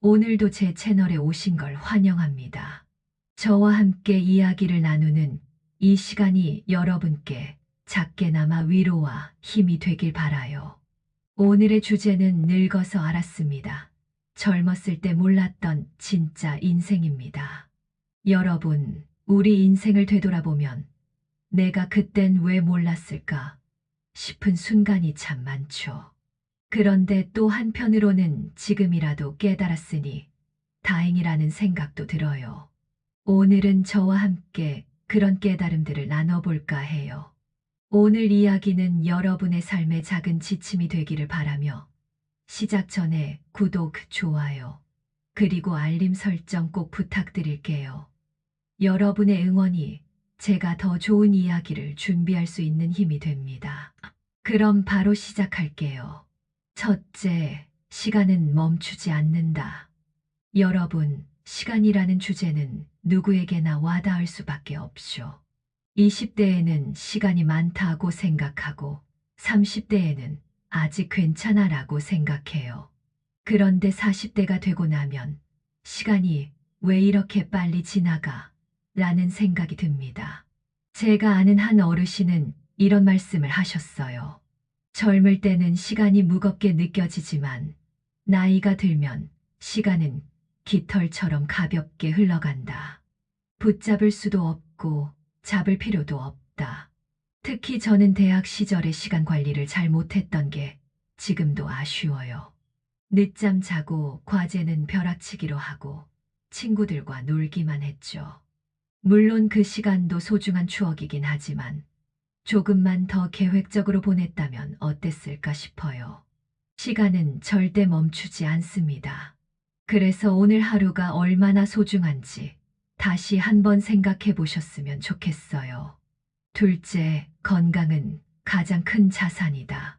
오늘도 제 채널에 오신 걸 환영합니다. 저와 함께 이야기를 나누는 이 시간이 여러분께 작게나마 위로와 힘이 되길 바라요. 오늘의 주제는 늙어서 알았습니다. 젊었을 때 몰랐던 진짜 인생입니다. 여러분, 우리 인생을 되돌아보면 내가 그땐 왜 몰랐을까 싶은 순간이 참 많죠. 그런데 또 한편으로는 지금이라도 깨달았으니 다행이라는 생각도 들어요. 오늘은 저와 함께 그런 깨달음들을 나눠볼까 해요. 오늘 이야기는 여러분의 삶의 작은 지침이 되기를 바라며 시작 전에 구독, 좋아요, 그리고 알림 설정 꼭 부탁드릴게요. 여러분의 응원이 제가 더 좋은 이야기를 준비할 수 있는 힘이 됩니다. 그럼 바로 시작할게요. 첫째, 시간은 멈추지 않는다. 여러분, 시간이라는 주제는 누구에게나 와닿을 수밖에 없죠. 20대에는 시간이 많다고 생각하고 30대에는 아직 괜찮아라고 생각해요. 그런데 40대가 되고 나면 시간이 왜 이렇게 빨리 지나가? 라는 생각이 듭니다. 제가 아는 한 어르신은 이런 말씀을 하셨어요. 젊을 때는 시간이 무겁게 느껴지지만 나이가 들면 시간은 깃털처럼 가볍게 흘러간다. 붙잡을 수도 없고 잡을 필요도 없다. 특히 저는 대학 시절에 시간 관리를 잘 못했던 게 지금도 아쉬워요. 늦잠 자고 과제는 벼락치기로 하고 친구들과 놀기만 했죠. 물론 그 시간도 소중한 추억이긴 하지만 조금만 더 계획적으로 보냈다면 어땠을까 싶어요. 시간은 절대 멈추지 않습니다. 그래서 오늘 하루가 얼마나 소중한지 다시 한번 생각해 보셨으면 좋겠어요. 둘째, 건강은 가장 큰 자산이다.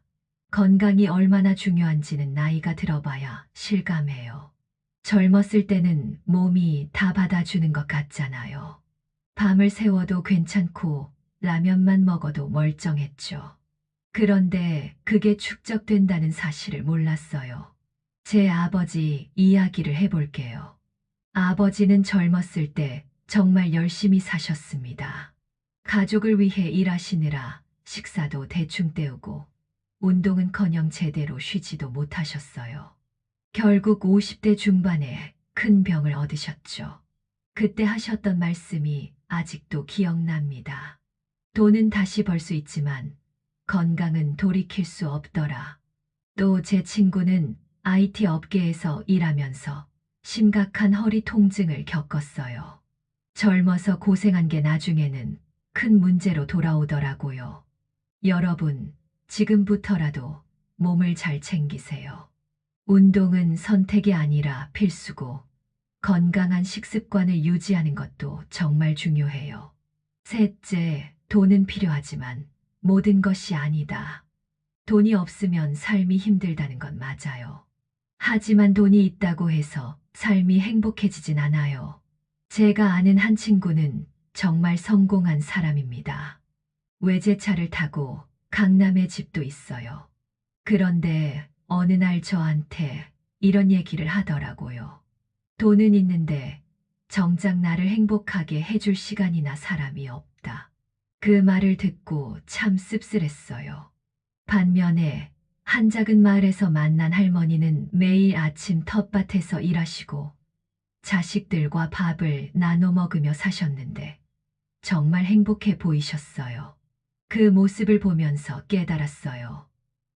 건강이 얼마나 중요한지는 나이가 들어봐야 실감해요. 젊었을 때는 몸이 다 받아주는 것 같잖아요. 밤을 새워도 괜찮고 라면만 먹어도 멀쩡했죠. 그런데 그게 축적된다는 사실을 몰랐어요. 제 아버지 이야기를 해볼게요. 아버지는 젊었을 때 정말 열심히 사셨습니다. 가족을 위해 일하시느라 식사도 대충 때우고 운동은커녕 제대로 쉬지도 못하셨어요. 결국 50대 중반에 큰 병을 얻으셨죠. 그때 하셨던 말씀이 아직도 기억납니다. 돈은 다시 벌 수 있지만 건강은 돌이킬 수 없더라. 또 제 친구는 IT 업계에서 일하면서 심각한 허리 통증을 겪었어요. 젊어서 고생한 게 나중에는 큰 문제로 돌아오더라고요. 여러분, 지금부터라도 몸을 잘 챙기세요. 운동은 선택이 아니라 필수고 건강한 식습관을 유지하는 것도 정말 중요해요. 셋째, 돈은 필요하지만 모든 것이 아니다. 돈이 없으면 삶이 힘들다는 건 맞아요. 하지만 돈이 있다고 해서 삶이 행복해지진 않아요. 제가 아는 한 친구는 정말 성공한 사람입니다. 외제차를 타고 강남에 집도 있어요. 그런데 어느 날 저한테 이런 얘기를 하더라고요. 돈은 있는데 정작 나를 행복하게 해줄 시간이나 사람이 없다. 그 말을 듣고 참 씁쓸했어요. 반면에 한 작은 마을에서 만난 할머니는 매일 아침 텃밭에서 일하시고 자식들과 밥을 나눠 먹으며 사셨는데 정말 행복해 보이셨어요. 그 모습을 보면서 깨달았어요.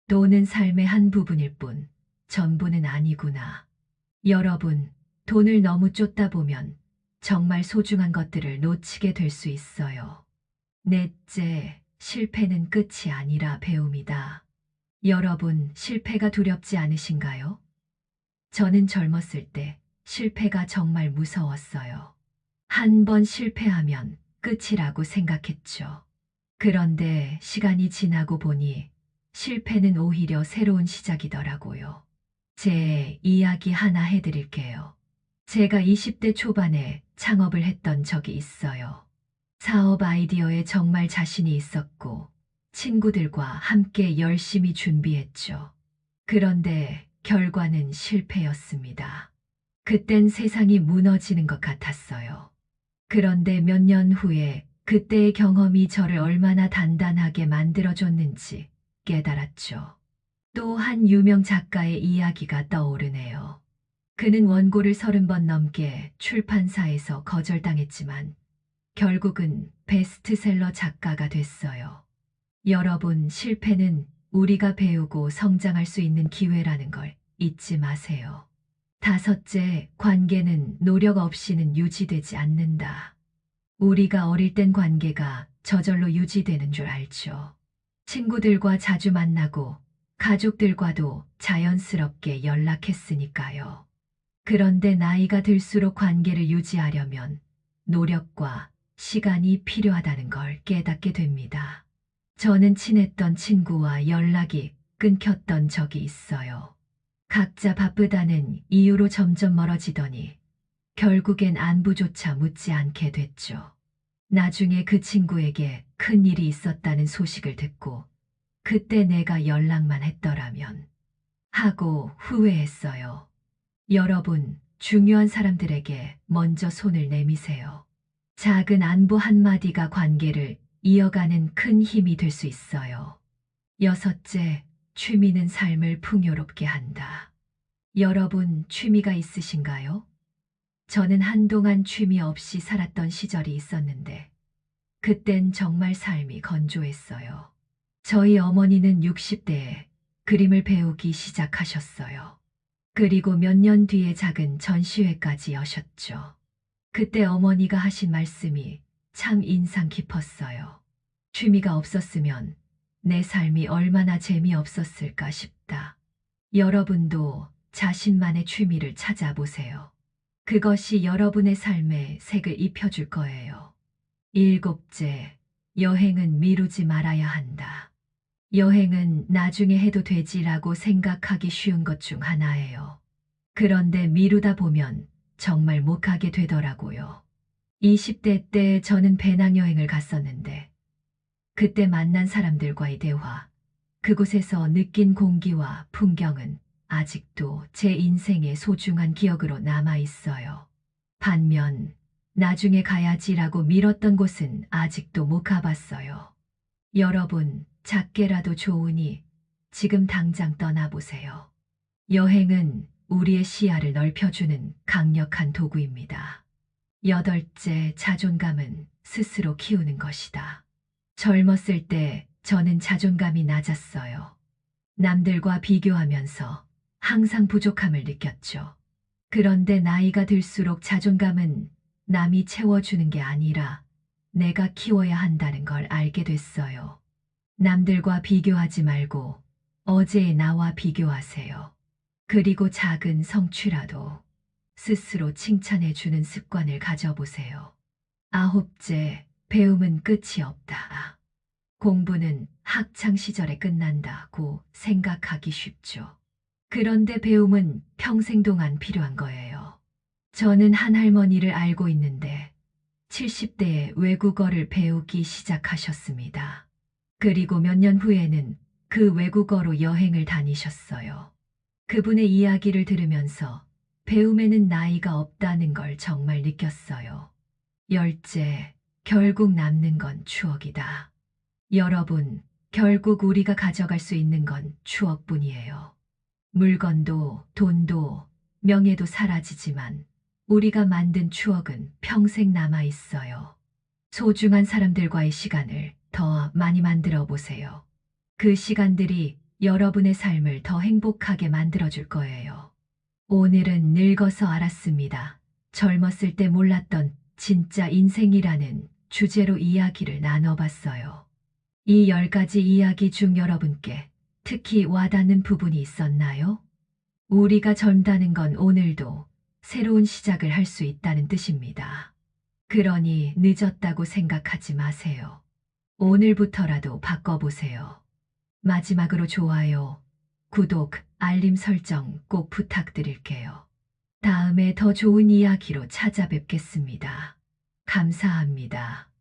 돈은 삶의 한 부분일 뿐 전부는 아니구나. 여러분, 돈을 너무 쫓다 보면 정말 소중한 것들을 놓치게 될 수 있어요. 넷째, 실패는 끝이 아니라 배움이다. 여러분, 실패가 두렵지 않으신가요? 저는 젊었을 때 실패가 정말 무서웠어요. 한 번 실패하면 끝이라고 생각했죠. 그런데 시간이 지나고 보니 실패는 오히려 새로운 시작이더라고요. 제 이야기 하나 해드릴게요. 제가 20대 초반에 창업을 했던 적이 있어요. 사업 아이디어에 정말 자신이 있었고 친구들과 함께 열심히 준비했죠. 그런데 결과는 실패였습니다. 그땐 세상이 무너지는 것 같았어요. 그런데 몇 년 후에 그때의 경험이 저를 얼마나 단단하게 만들어줬는지 깨달았죠. 또 한 유명 작가의 이야기가 떠오르네요. 그는 원고를 30번 넘게 출판사에서 거절당했지만 결국은 베스트셀러 작가가 됐어요. 여러분, 실패는 우리가 배우고 성장할 수 있는 기회라는 걸 잊지 마세요. 다섯째, 관계는 노력 없이는 유지되지 않는다. 우리가 어릴 땐 관계가 저절로 유지되는 줄 알죠. 친구들과 자주 만나고 가족들과도 자연스럽게 연락했으니까요. 그런데 나이가 들수록 관계를 유지하려면 노력과 시간이 필요하다는 걸 깨닫게 됩니다. 저는 친했던 친구와 연락이 끊겼던 적이 있어요. 각자 바쁘다는 이유로 점점 멀어지더니 결국엔 안부조차 묻지 않게 됐죠. 나중에 그 친구에게 큰 일이 있었다는 소식을 듣고 그때 내가 연락만 했더라면 하고 후회했어요. 여러분, 중요한 사람들에게 먼저 손을 내미세요. 작은 안부 한마디가 관계를 이어가는 큰 힘이 될 수 있어요. 여섯째, 취미는 삶을 풍요롭게 한다. 여러분, 취미가 있으신가요? 저는 한동안 취미 없이 살았던 시절이 있었는데, 그땐 정말 삶이 건조했어요. 저희 어머니는 60대에 그림을 배우기 시작하셨어요. 그리고 몇 년 뒤에 작은 전시회까지 여셨죠. 그때 어머니가 하신 말씀이 참 인상 깊었어요. 취미가 없었으면 내 삶이 얼마나 재미없었을까 싶다. 여러분도 자신만의 취미를 찾아보세요. 그것이 여러분의 삶에 색을 입혀줄 거예요. 일곱째, 여행은 미루지 말아야 한다. 여행은 나중에 해도 되지라고 생각하기 쉬운 것 중 하나예요. 그런데 미루다 보면 정말 못 가게 되더라고요. 20대 때 저는 배낭여행을 갔었는데 그때 만난 사람들과의 대화, 그곳에서 느낀 공기와 풍경은 아직도 제 인생의 소중한 기억으로 남아 있어요. 반면 나중에 가야지라고 미뤘던 곳은 아직도 못 가봤어요. 여러분, 작게라도 좋으니 지금 당장 떠나보세요. 여행은 우리의 시야를 넓혀주는 강력한 도구입니다. 여덟째, 자존감은 스스로 키우는 것이다. 젊었을 때 저는 자존감이 낮았어요. 남들과 비교하면서 항상 부족함을 느꼈죠. 그런데 나이가 들수록 자존감은 남이 채워주는 게 아니라 내가 키워야 한다는 걸 알게 됐어요. 남들과 비교하지 말고 어제의 나와 비교하세요. 그리고 작은 성취라도 스스로 칭찬해주는 습관을 가져보세요. 아홉째, 배움은 끝이 없다. 공부는 학창 시절에 끝난다고 생각하기 쉽죠. 그런데 배움은 평생 동안 필요한 거예요. 저는 한 할머니를 알고 있는데 70대에 외국어를 배우기 시작하셨습니다. 그리고 몇 년 후에는 그 외국어로 여행을 다니셨어요. 그분의 이야기를 들으면서 배움에는 나이가 없다는 걸 정말 느꼈어요. 열째, 결국 남는 건 추억이다. 여러분, 결국 우리가 가져갈 수 있는 건 추억뿐이에요. 물건도, 돈도, 명예도 사라지지만 우리가 만든 추억은 평생 남아 있어요. 소중한 사람들과의 시간을 더 많이 만들어 보세요. 그 시간들이 여러분의 삶을 더 행복하게 만들어줄 거예요. 오늘은 늙어서 알았습니다. 젊었을 때 몰랐던 진짜 인생이라는 주제로 이야기를 나눠봤어요. 이 10가지 이야기 중 여러분께 특히 와닿는 부분이 있었나요? 우리가 젊다는 건 오늘도 새로운 시작을 할 수 있다는 뜻입니다. 그러니 늦었다고 생각하지 마세요. 오늘부터라도 바꿔보세요. 마지막으로 좋아요, 구독, 알림 설정 꼭 부탁드릴게요. 다음에 더 좋은 이야기로 찾아뵙겠습니다. 감사합니다.